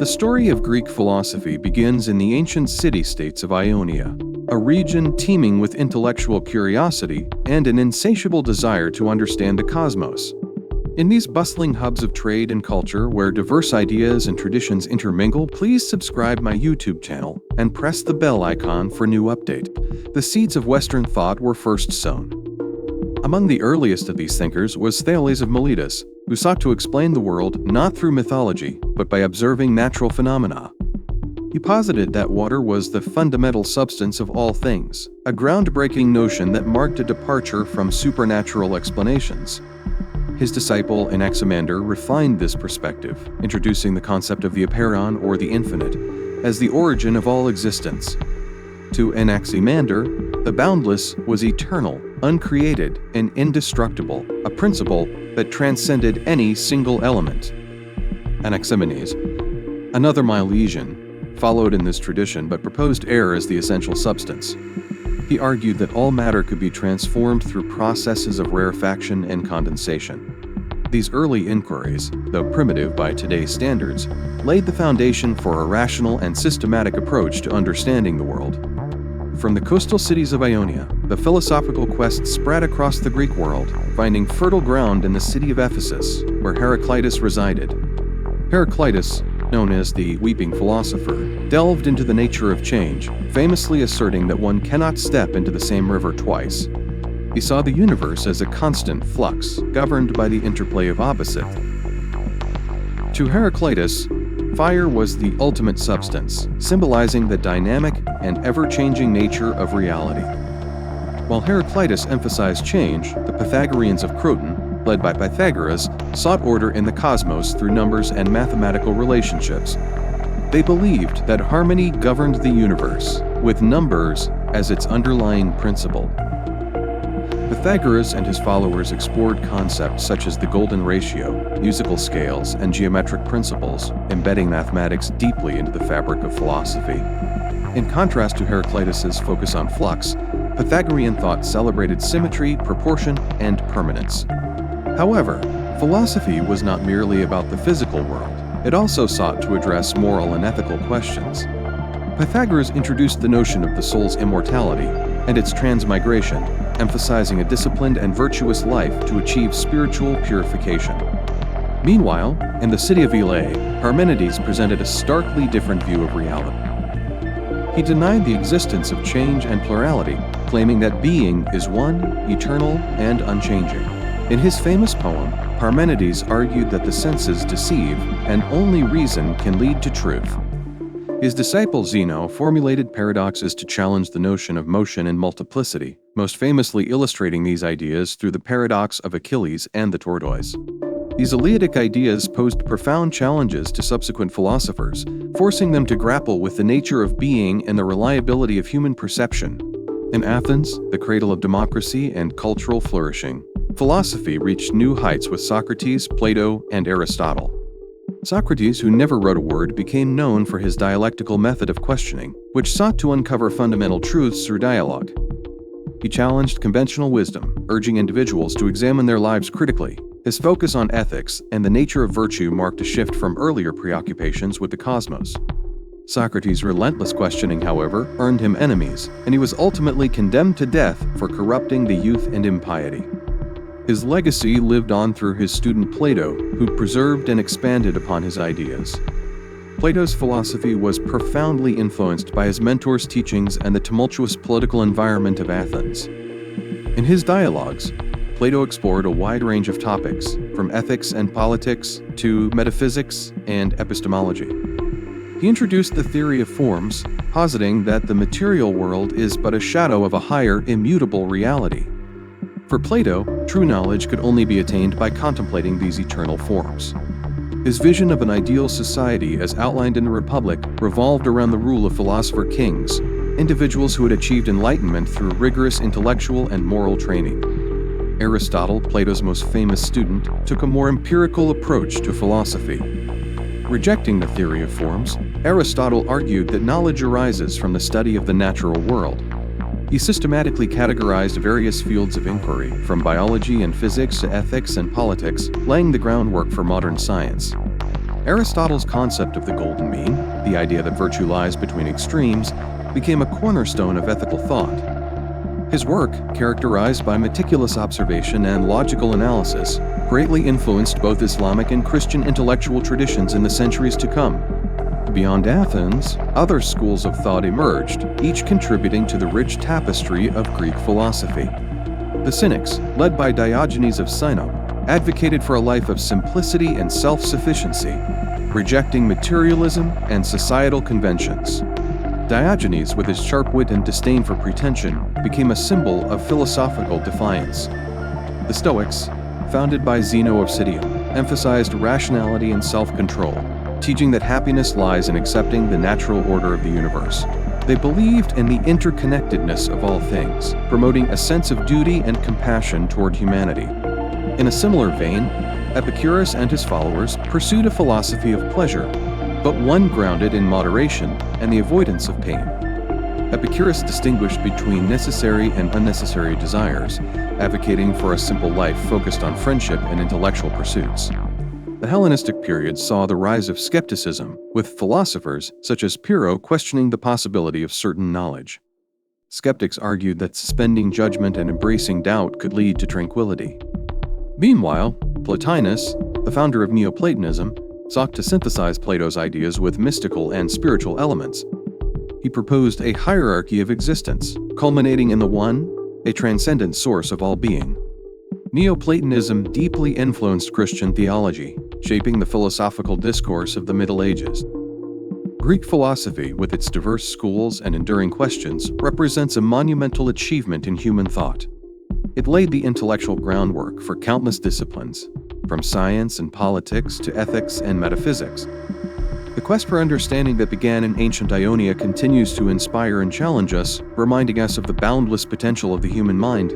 The story of Greek philosophy begins in the ancient city-states of Ionia, a region teeming with intellectual curiosity and an insatiable desire to understand the cosmos. In these bustling hubs of trade and culture where diverse ideas and traditions intermingle, please subscribe my YouTube channel and press the bell icon for new update. The seeds of Western thought were first sown. Among the earliest of these thinkers was Thales of Miletus, who sought to explain the world not through mythology, but by observing natural phenomena. He posited that water was the fundamental substance of all things, a groundbreaking notion that marked a departure from supernatural explanations. His disciple Anaximander refined this perspective, introducing the concept of the apeiron, or the infinite, as the origin of all existence. To Anaximander, the boundless was eternal, uncreated, and indestructible, a principle that transcended any single element. Anaximenes, another Milesian, followed in this tradition but proposed air as the essential substance. He argued that all matter could be transformed through processes of rarefaction and condensation. These early inquiries, though primitive by today's standards, laid the foundation for a rational and systematic approach to understanding the world. From the coastal cities of Ionia, the philosophical quest spread across the Greek world, finding fertile ground in the city of Ephesus, where Heraclitus resided. Heraclitus, known as the Weeping Philosopher, delved into the nature of change, famously asserting that one cannot step into the same river twice. He saw the universe as a constant flux, governed by the interplay of opposites. To Heraclitus, fire was the ultimate substance, symbolizing the dynamic and ever-changing nature of reality. While Heraclitus emphasized change, the Pythagoreans of Croton, led by Pythagoras, sought order in the cosmos through numbers and mathematical relationships. They believed that harmony governed the universe, with numbers as its underlying principle. Pythagoras and his followers explored concepts such as the golden ratio, musical scales, and geometric principles, embedding mathematics deeply into the fabric of philosophy. In contrast to Heraclitus's focus on flux, Pythagorean thought celebrated symmetry, proportion, and permanence. However, philosophy was not merely about the physical world. It also sought to address moral and ethical questions. Pythagoras introduced the notion of the soul's immortality and its transmigration, emphasizing a disciplined and virtuous life to achieve spiritual purification. Meanwhile, in the city of Elea, Parmenides presented a starkly different view of reality. He denied the existence of change and plurality, claiming that being is one, eternal, and unchanging. In his famous poem, Parmenides argued that the senses deceive, and only reason can lead to truth. His disciple Zeno formulated paradoxes to challenge the notion of motion and multiplicity, most famously illustrating these ideas through the paradox of Achilles and the tortoise. These Eleatic ideas posed profound challenges to subsequent philosophers, forcing them to grapple with the nature of being and the reliability of human perception. In Athens, the cradle of democracy and cultural flourishing, philosophy reached new heights with Socrates, Plato, and Aristotle. Socrates, who never wrote a word, became known for his dialectical method of questioning, which sought to uncover fundamental truths through dialogue. He challenged conventional wisdom, urging individuals to examine their lives critically. His focus on ethics and the nature of virtue marked a shift from earlier preoccupations with the cosmos. Socrates' relentless questioning, however, earned him enemies, and he was ultimately condemned to death for corrupting the youth and impiety. His legacy lived on through his student Plato, who preserved and expanded upon his ideas. Plato's philosophy was profoundly influenced by his mentor's teachings and the tumultuous political environment of Athens. In his dialogues, Plato explored a wide range of topics, from ethics and politics to metaphysics and epistemology. He introduced the theory of forms, positing that the material world is but a shadow of a higher, immutable reality. For Plato, true knowledge could only be attained by contemplating these eternal forms. His vision of an ideal society as outlined in the Republic revolved around the rule of philosopher kings, individuals who had achieved enlightenment through rigorous intellectual and moral training. Aristotle, Plato's most famous student, took a more empirical approach to philosophy. Rejecting the theory of forms, Aristotle argued that knowledge arises from the study of the natural world. He systematically categorized various fields of inquiry, from biology and physics to ethics and politics, laying the groundwork for modern science. Aristotle's concept of the golden mean, the idea that virtue lies between extremes, became a cornerstone of ethical thought. His work, characterized by meticulous observation and logical analysis, greatly influenced both Islamic and Christian intellectual traditions in the centuries to come. Beyond Athens, other schools of thought emerged, each contributing to the rich tapestry of Greek philosophy. The Cynics, led by Diogenes of Sinope, advocated for a life of simplicity and self-sufficiency, rejecting materialism and societal conventions. Diogenes, with his sharp wit and disdain for pretension, became a symbol of philosophical defiance. The Stoics, founded by Zeno of Citium, emphasized rationality and self-control, teaching that happiness lies in accepting the natural order of the universe. They believed in the interconnectedness of all things, promoting a sense of duty and compassion toward humanity. In a similar vein, Epicurus and his followers pursued a philosophy of pleasure, but one grounded in moderation and the avoidance of pain. Epicurus distinguished between necessary and unnecessary desires, advocating for a simple life focused on friendship and intellectual pursuits. The Hellenistic period saw the rise of skepticism, with philosophers such as Pyrrho questioning the possibility of certain knowledge. Skeptics argued that suspending judgment and embracing doubt could lead to tranquility. Meanwhile, Plotinus, the founder of Neoplatonism, sought to synthesize Plato's ideas with mystical and spiritual elements. He proposed a hierarchy of existence, culminating in the One, a transcendent source of all being. Neoplatonism deeply influenced Christian theology, shaping the philosophical discourse of the Middle Ages. Greek philosophy, with its diverse schools and enduring questions, represents a monumental achievement in human thought. It laid the intellectual groundwork for countless disciplines, from science and politics to ethics and metaphysics. The quest for understanding that began in ancient Ionia continues to inspire and challenge us, reminding us of the boundless potential of the human mind.